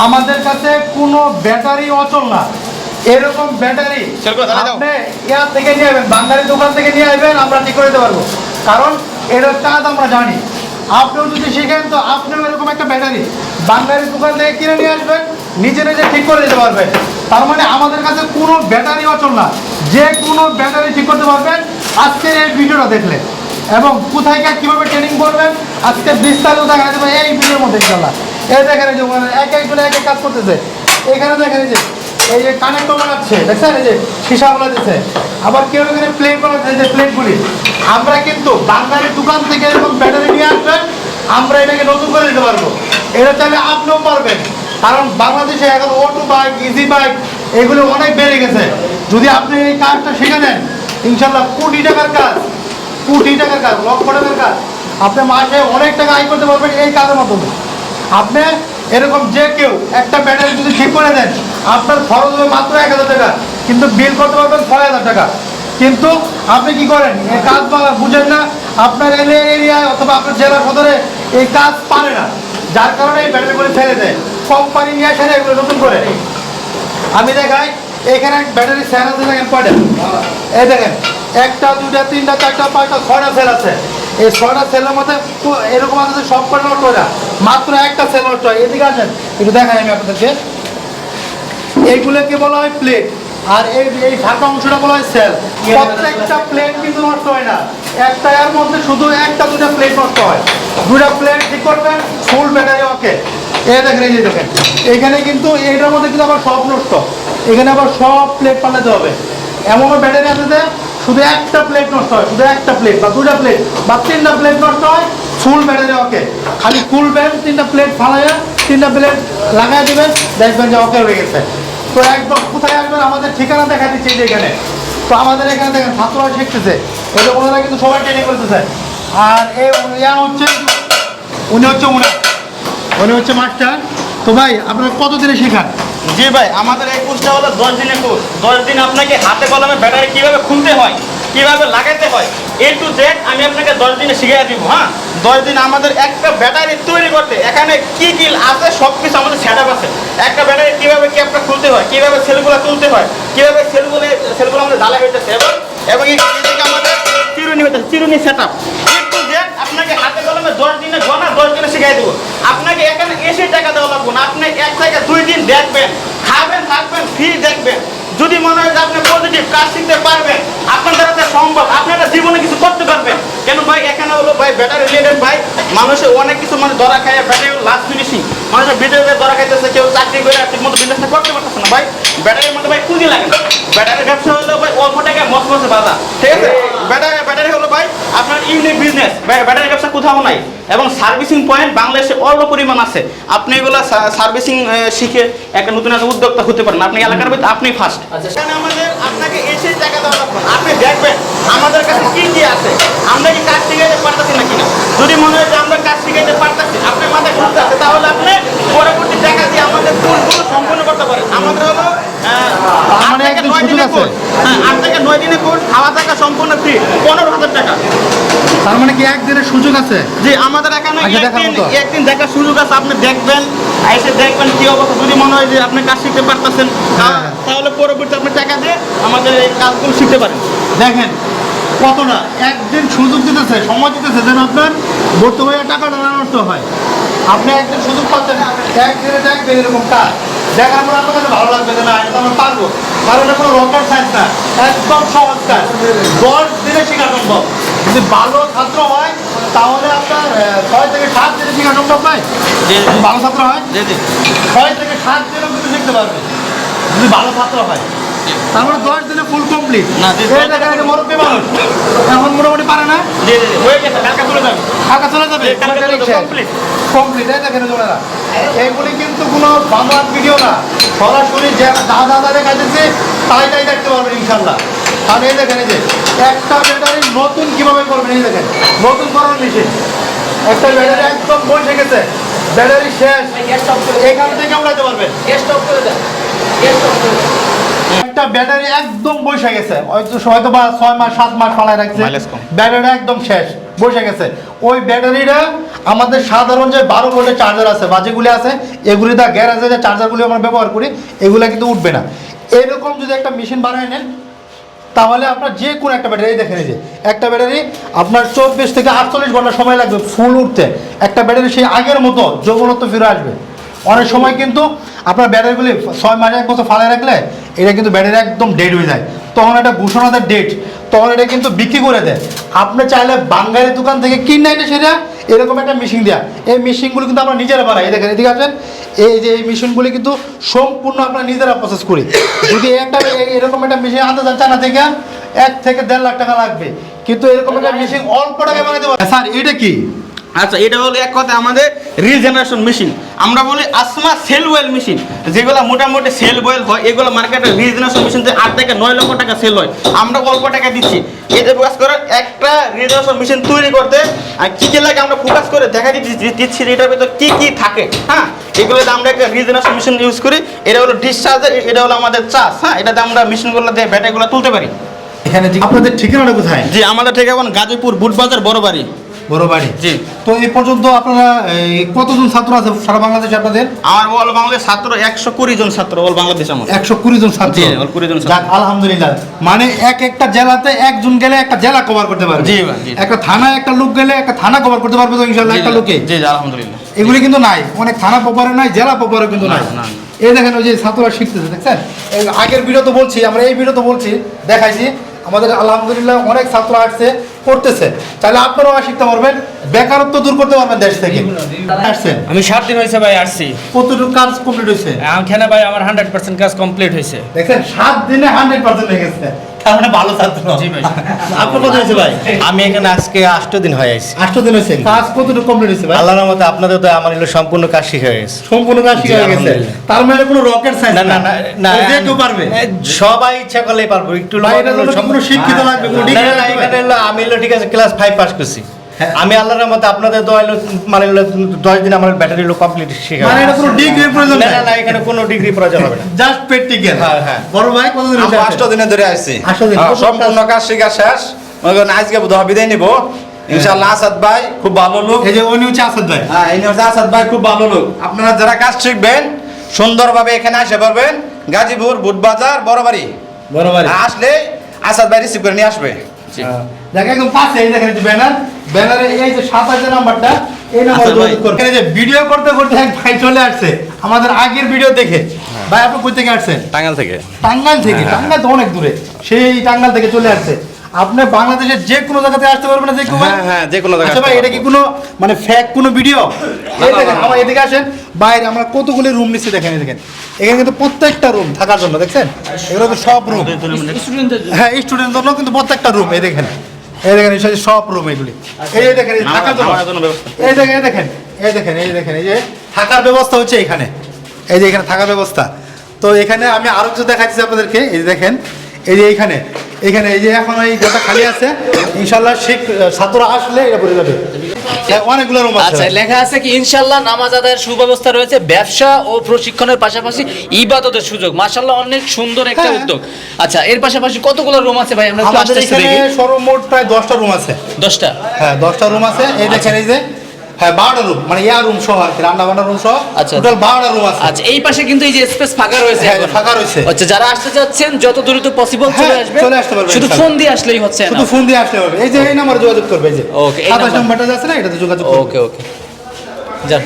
আমাদের কাছে কোনো ব্যাটারি অচল না। এরকম ব্যাটারি আপনি ইয়ার থেকে নিয়ে আসবেন, বাঙালি দোকান থেকে নিয়ে আসবেন, আমরা ঠিক করে দিতে পারবো। কারণ এটার কাজ আমরা জানি। আপনিও যদি শিখেন তো আপনিও এরকম একটা ব্যাটারি বাঙালি দোকান থেকে কিনে নিয়ে আসবেন, নিজে নিজে ঠিক করে দিতে পারবেন। তার মানে আমাদের কাছে কোনো ব্যাটারি অচল না, যে কোনো ব্যাটারি ঠিক করতে পারবেন আজকের এই ভিডিওটা দেখলে। এবং কোথায় কীভাবে ট্রেনিং করবেন আজকে বিস্তারিত দেখা যাবে এই ভিডিওর মধ্যে ইনশাল্লাহ। এই দেখেন এই যে এক একজনে এক এক কাজ করতেছে। এখানে দেখেন এই যে কানেক্টর বানাচ্ছে, দেখছেন এই যে সীসা বানাচ্ছে। আবার কেউ এখানে প্লেট বানাচ্ছে, যে প্লেটগুলি আমরা কিন্তু বাঙালি দোকান থেকে এরকম ব্যাটারি নিয়ে আসবেন, আমরা এটাকে নতুন করে দিতে পারবো। এটা চাইলে আপনিও পারবেন, কারণ বাংলাদেশে এখন অটো বাইক, ইজি বাইক এগুলো অনেক বেড়ে গেছে। যদি আপনি এই কাজটা শিখে নেন ইনশাল্লাহ কোটি টাকার কাজ, কোটি টাকার কাজ, লক্ষ টাকার কাজ, আপনি মাসে অনেক টাকা আয় করতে পারবেন এই কাজের মাধ্যমে। আপনি এরকম যে কেউ একটা ব্যাটারি যদি ঠিক করে দেন আপনার খরচ হবে মাত্র 1000 টাকা, কিন্তু বিল করতে পারবেন 6000 টাকা। কিন্তু আপনি কি করেন, এই কাজ বুঝেন না, আপনার এরিয়ায় অথবা আপনার জেলা সদরে এই কাজ পারে না, যার কারণে এই ব্যাটারিগুলো ছেড়ে দেয়। কোম্পানি নিয়ে আসে এগুলো নতুন করে। আমি দেখাই এখানে ব্যাটারি সেল আছে, দেখেন কয়টা, এই দেখেন 1টা 2টা 3টা 4টা 5টা 6টা সেল আছে। এই 6টা সেলের মধ্যে এরকম আছে সব কটা নষ্ট হয় না, মাত্র একটা সেল নষ্ট হয়। এদিকে আসেন একটু দেখাই আমি আপনাদেরকে। এইগুলোকে বলা হয় প্লেট, আর এই ঢাকা অংশটা বলা হয় সেল। প্রত্যেকটা প্লেট কিন্তু নষ্ট হয় না, একটা এর মধ্যে শুধু 1টা 2টা প্লেট নষ্ট হয়। 2টা প্লেট ঠিক করবেন, ফুল ব্যাটারি ওকে। এই দেখেন এই যে দেখেন এখানে কিন্তু এইটার মধ্যে কিন্তু আবার সব নষ্ট, এখানে আবার সব প্লেট পাল্টাতে হবে। এমনও ব্যাটারি আছে যে শুধু একটা প্লেট নষ্ট হয়, শুধু একটা প্লেট বা 2টা প্লেট বা 3টা প্লেট নষ্ট হয়, ফুল ব্যাটারি ওকে। খালি খুলবেন, 3টা প্লেট ফালাইয়া 3টা প্লেট লাগাই দেবেন, দেখবেন যে ওকে হয়ে গেছে। তো একদম কোথায় আসবেন আমাদের ঠিকানা দেখা দিচ্ছি যে এখানে। তো আমাদের এখানে দেখেন ছাত্ররা শিখতেছে, এটা ওনারা কিন্তু সবাই ট্রেনিং করতেছে। আর এই উনি হচ্ছে মাস্টার। তো ভাই আপনারা কতদিনে শেখান? জি ভাই, আমাদের এই কোর্সটা হলো 10 দিনের কোর্স। 10 দিন আপনাকে হাতে কলমে ব্যাটারি কিভাবে খুলতে হয়, কিভাবে লাগাতে হয়, A to Z আমি আপনাকে 10 দিনে শিখিয়ে দিব। হ্যাঁ, 10 দিন আমাদের একটা ব্যাটারি তৈরি করতে এখানে কি কি আছে সব কিছু আমাদের সেটআপ আছে। একটা ব্যাটারি কিভাবে কি আপনার খুলতে হয়, কিভাবে সেলগুলো তুলতে হয়, কিভাবে সেলগুলো আমাদের ঢালাই হইতেছে, এবং এই দিকে আমাদের চিরুনি হইতেছে, চিরুনি সেটআপ। A to Z আপনাকে হাতে কলমে 10 দিনে গণা 10 দিনে শিখিয়ে দেবো। আপনাকে এখানে এসে টাকা দেওয়া লাগবে না, আপনি 1 থেকে 2 দিন দেখবেন, খাবেন, থাকবেন, ফ্রি দেখবেন। যদি মনে হয় যে আপনি পজিটিভ কাজ শিখতে পারবেন, আপনাদের হাতে সম্ভব, আপনারা জীবনে কিছু করতে পারবেন। কেন ভাই, এখানে হলো ভাই ব্যাটারি রিলেটেড ভাই, মানুষের অনেক কিছু মানে ধরা খায়, ব্যাটারি লাস্ট ফিনিশিং, মানুষের বিদেশে ধরা খাইতেছে, কেউ চাকরি করে ঠিক মতো বিজনেসটা করতে পারতেছে না ভাই। ব্যাটারির মধ্যে ভাই পুঁজি লাগে না। ব্যাটারির ব্যবসা হলো ভাই অল্প টাকায় মসমসে বাজার, ঠিক আছে। ব্যাটারি হলো ভাই আপনার ইউনিক বিজনেস, ব্যাটারি ব্যবসা কোথাও নাই। এবং সার্ভিসিং পয়েন্ট বাংলাদেশে অল্প পরিমাণ আছে। আপনি এগুলো সার্ভিসিং শিখে একটা নতুন একটা উদ্যোক্তা হতে পারেন, আপনি এলাকার ভিতরে আপনি ফার্স্ট। এখানে আমাদের আপনাকে এসে টাকা দেওয়া লাগবে, আপনি দেখবেন আমাদের কাছে কি কি আছে, আমরা কি কাজ শিখাইতে পারতেছি না কিনা। যদি মনে হয় যে আমরা কাজ শিখাইতে পারতেছি, আপনার মাথায় ঘুরতে আছে, তাহলে আপনি পরবর্তী টাকা দিয়ে আমাদের কোর্সগুলো সম্পূর্ণ করতে পারেন। আমাদের হলো 8 থেকে 9 দিনের কোর্স। হ্যাঁ, 8 থেকে 9 দিনের কোর্স, খাওয়া থাকা সম্পূর্ণ ফ্রি, 15,000 টাকা। তার মানে কি একদিনের সুযোগ আছে? জি, আমাদের এখানে একদিন দেখার সুযোগ আছে। আপনি দেখবেন, এসে দেখবেন কি অবস্থা। যদি মনে হয় যে আপনি কাজ শিখতে পারতেছেন, তাহলে পরবর্তী আপনি টাকা দিয়ে আমাদের এই কাজগুলো শিখতে পারেন। দেখেন কতটা একদিন সুযোগ দিতেছে, সময় দিতেছে যেন আপনার ভর্তি হয়ে টাকাটা না নষ্ট হয়। আপনি একদিন সুযোগ পাচ্ছেন, একদিনে দেখবেন এরকম কাজ, দেখার পর আপনার কাছে ভালো লাগবে যে না এটা আমরা পারবো। কারণ এটা কোনো রকেট সায়েন্স না, একদম সহজ কাজ, 10 দিনে শেখা সম্ভব। যদি ভালো ছাত্র হয় তাহলে আপনার 6 থেকে 7 দিনে শেখা সম্ভব নয়। যদি ভালো ছাত্র হয় 6 থেকে 7 দিনেও কিন্তু শিখতে পারবে, যদি ভালো ছাত্র হয়। তারপরে 10 দিনে ফুল কমপ্লিট। মুরব্বী মানুষ এখন মোটামুটি পারে না, হয়ে গেছে, কালকে চলে যাবে, কমপ্লিট। দেখেন ওনারা এইগুলি কিন্তু কোনো বাংলার ভিডিও না, সরাসরি যা দেখাইতেছে তাই দেখতে পারবেন ইনশাল্লাহ। আর এই দেখেন এই যে একটা ব্যাটারি নতুন কিভাবে করবেন, এই দেখেন নতুন করার মেশিন। একটা ব্যাটারি একদম বসে গেছে, ব্যাটারি শেষ, এখান থেকে উঠাইতে পারবেন। একটা ব্যাটারি একদম বসে গেছে, হয়তো বা 6 মাস 7 মাস পালায় রাখছে, ব্যাটারি একদম শেষ, বসে গেছে। ওই ব্যাটারিটা আমাদের সাধারণ যে 12 ভোল্টের চার্জার আছে বা যেগুলি আছে এগুলি দা গ্যারেজে যে চার্জারগুলি আমরা ব্যবহার করি এগুলো কিন্তু উঠবে না। এরকম যদি একটা মেশিন বানিয়ে নেন তাহলে আপনার যে কোনো একটা ব্যাটারি দেখে নিয়েছে, একটা ব্যাটারি আপনার 24 থেকে 48 ঘন্টা সময় লাগবে ফুল উঠতে। একটা ব্যাটারি সেই আগের মতো যৌবনত্ব ফিরে আসবে। অনেক সময় কিন্তু আপনার ব্যাটারিগুলি 6 মাস 1 বছর ফালায় রাখলে এটা কিন্তু ব্যাটারি একদম ডেড হয়ে যায়, তখন এটা ঘোষণা দেয় ডেট, তখন এটা কিন্তু বিক্রি করে দেয়। আপনি চাইলে বাঙালি দোকান থেকে কিনে এনে সেটা এরকম একটা মেশিন দেওয়া, এই মেশিনগুলো কিন্তু আমরা নিজেরা বানাই। এই দেখেন এদিকে আছেন, এই যে এই মেশিনগুলি কিন্তু সম্পূর্ণ আমরা নিজেরা প্রসেস করি। যদি একটা এরকম একটা মেশিন আনতে চান চায়না থেকে 1 থেকে 1.5 লাখ টাকা লাগবে, কিন্তু এরকম একটা মেশিন অল্প টাকায় বানাতে পারবে। স্যার এটা কি? আচ্ছা, এটা হলো এক কথা আমাদের রিজেনারেশন মেশিন, আমরা বলি আসমা সেল ওয়েল মেশিন, যেগুলো মোটামুটি সেল ওয়েল হয় এগুলো মার্কেটে রিজেনারেশন মেশিন যে 8 থেকে 9 লক্ষ টাকা সেল হয়, আমরা অল্প টাকা দিচ্ছি। এতে ফোকাস করে একটা রিজেনারেশন মেশিন তৈরি করতে আর কী কী লাগে আমরা ফোকাস করে দেখা দিচ্ছি এটার ভিতরে কী কী থাকে। হ্যাঁ, এগুলোতে আমরা একটা রিজেনারেশন মেশিন ইউজ করি। এটা হলো ডিসচার্জার, এটা হলো আমাদের চার্জ। হ্যাঁ, এটাতে আমরা মেশিনগুলো দিয়ে ব্যাটারিগুলো তুলতে পারি। এখানে আপনাদের ঠিকানাটা কোথায়? জি, আমাদের ঠিকানা গাজীপুর বুটবাজার বড় বাড়ি। বড় বাড়ি। জি। তো এই পর্যন্ত আপনারা কতজন ছাত্র আছে সারা বাংলাদেশে আপনাদের? আমার অল বাংলাদেশ ছাত্র 120 জন ছাত্র, অল বাংলাদেশ আমার 120 জন ছাত্র। জি, অল 20 জন ছাত্র। যাক আলহামদুলিল্লাহ, মানে একটা জেলাতে একজন গেলে একটা জেলা কভার করতে পারবে। জি ভাই, জি। একটা থানায় একটা লোক গেলে একটা থানা কভার করতে পারবে তো ইনশাআল্লাহ একটা লোকে। জি জি, আলহামদুলিল্লাহ। এগুলি কিন্তু নাই, অনেক থানা প্রপারে নাই, জেলা প্রপারে কিন্তু নাই। না, না। এই দেখেন ওই যে ছাত্ররা শিখতেছে, দেখছেন? এই আগের ভিডিও তো বলছি, আমরা এই ভিডিও তো বলছি, দেখাইছি আমাদের আলহামদুলিল্লাহ অনেক ছাত্র আসছে করতেছে। তাহলে আপনারাও শিখতে পারবেন, বেকারত্ব দূর করতে পারবেন দেশ থেকে। আসছেন? আমি 7 দিন হয়েছে ভাই আসছি। কতটুকু কাজ কমপ্লিট হয়েছে? এখানে ভাই আমার 100% কাজ কমপ্লিট হয়েছে। দেখছেন 7 দিনে 100% হয়ে গেছে, তার মানে ভালো ছাত্র। জি ভাই। আপনার কত হয়েছে ভাই? আমি এখানে আজকে 8 দিন হয়ে আছি। 8 দিন হয়েছে। কাজ কতটুকু কমপ্লিট হয়েছে ভাই? আল্লাহর রহমতে আপনাদের তো আমার হলো সম্পূর্ণ কাজ শিখে হয়ে গেছে। সম্পূর্ণ কাজ শিখে গেছে। আলহামদুলিল্লাহ। তার মানে কোনো রকেট সায়েন্স না না না না, যে কেউ পারবে। সবাই ইচ্ছা করলেই পারবো। একটু ভাই, এটা হলো কোনো শিক্ষিত লাগবে, কোনো না, ডিগ্রি না, না, লাগবে? এখানে হলো আমি হলো ঠিক আছে ক্লাস 5 পাস করছি। হ্যাঁ। আমি আল্লাহর রহমতে আপনাদের দোয়া হলো মানে হলো 10 দিন আমার ব্যাটারি হলো কমপ্লিট শিখে মানে এটা কোনো ডিগ্রির প্রয়োজন না নাই। না না, এখানে কোনো ডিগ্রি প্রয়োজন হবে না। Just practical. হ্যাঁ, হ্যাঁ। বড় ভাই কতদিন হয়েছে? 8 দিনে ধরে আসছি। 8 দিন। হ্যাঁ, সম্পূর্ণ কাজ শেখা শেষ। মনে করেন আজকে বোধহয় বিদায় নিব ইনশাআল্লাহ। আসাদ ভাই খুব ভালো লোক। এই যে উনি হচ্ছে আসাদ ভাই। হ্যাঁ, ইনি হচ্ছে আসাদ ভাই, খুব ভালো লোক। আপনারা যারা কাজ শিখবেন সুন্দরভাবে এখানে আসতে পারবেন। গাজীপুর বুটবাজার বড় বাড়ি বড় ভাই। আসলে আসাদ ভাই রিসিভ করে নিয়ে আসবে। দেখেন একদম পাশে, এই দেখেন যে ব্যানার, ব্যানারে এই যে 27 নাম্বারটা, এই নাম্বারে আসাদ ভাই। যোগাযোগ করবেন। এই যে ভিডিও করতে করতে এক ভাই চলে আসছে আমাদের আগের ভিডিও দেখে। ভাই আপনি কই থেকে আসছেন? টাঙ্গাইল থেকে। টাঙ্গাইল থেকে? টাঙ্গাইল তো অনেক দূরে, সেই টাঙ্গাইল থেকে চলে আসছে। আপনি বাংলাদেশের যে কোনো জায়গাতে আসতে পারবেন না, যে কেউ? হ্যাঁ, হ্যাঁ, যে কোনো জায়গায় আচ্ছা ভাই, আসতে এটা কি কোনো মানে ফেক কোনো ভিডিও? এই দেখেন আমার এদিকে আসেন, বাইরে আমরা কতগুলি রুম নিচ্ছি দেখেন। এই দেখেন এখানে কিন্তু প্রত্যেকটা রুম থাকার জন্য, দেখছেন এগুলো তো সব রুম। হ্যাঁ, স্টুডেন্টের জন্য কিন্তু প্রত্যেকটা রুম। এই দেখেন, এই দেখেন এই সব রুম এগুলি। এই যে দেখেন এই থাকার জন্য, আমার জন্য ব্যবস্থা। এই দেখেন এই দেখেন এই দেখেন এই দেখেন এই যে থাকার ব্যবস্থা হচ্ছে এখানে। এই যে এখানে থাকার ব্যবস্থা। তো এখানে আমি আরো কিছু দেখাচ্ছি আপনাদেরকে। এই যে দেখেন, এই যে এইখানে এখানে এই যে এখন এই ঘরটা খালি আছে, ইনশাল্লাহ ছাত্ররা আসলে এটা পড়ে যাবে। অনেকগুলো রুম আছে। আচ্ছা, লেখা আছে কি ইনশাআল্লাহ নামাজ আদায়ের সুব্যবস্থা রয়েছে, ব্যবসা ও প্রশিক্ষণের পাশাপাশি ইবাদতের সুযোগ। মাশাআল্লাহ, অনেক সুন্দর একটা হ্যাঁ। উদ্যোগ। আচ্ছা, এর পাশাপাশি কতগুলো রুম আছে ভাই? আমরা একটু আমাদের আস্তে আস্তে এখানে দেখি। সর্বমোট প্রায় 10টা রুম আছে। 10টা? হ্যাঁ, 10টা রুম আছে। এই দেখেন এই যে, হ্যাঁ 12টা রুম, মানে ইয়ার রুম সহ আর কি, রান্না বান্নার রুম সহ আচ্ছা। টোটাল 12টা রুম আছে। আচ্ছা, এই পাশে কিন্তু এই যে স্পেস ফাঁকা রয়েছে হ্যাঁ, এখনো। ফাঁকা রয়েছে। আচ্ছা, যারা আসতে চাচ্ছেন যত দ্রুত পসিবল চলে হ্যাঁ, আসবে, চলে আসতে পারবে শুধু ইনশাআল্লাহ। ফোন দিয়ে আসলেই হচ্ছে না? শুধু ফোন দিয়ে আসলে হবে। এই যে এই নাম্বারে যোগাযোগ করবে, এই যে ওকে, এই 27 নাম্বার। নাম্বারটা আছে না, এটাতে যোগাযোগ করবে। ওকে ওকে, যান।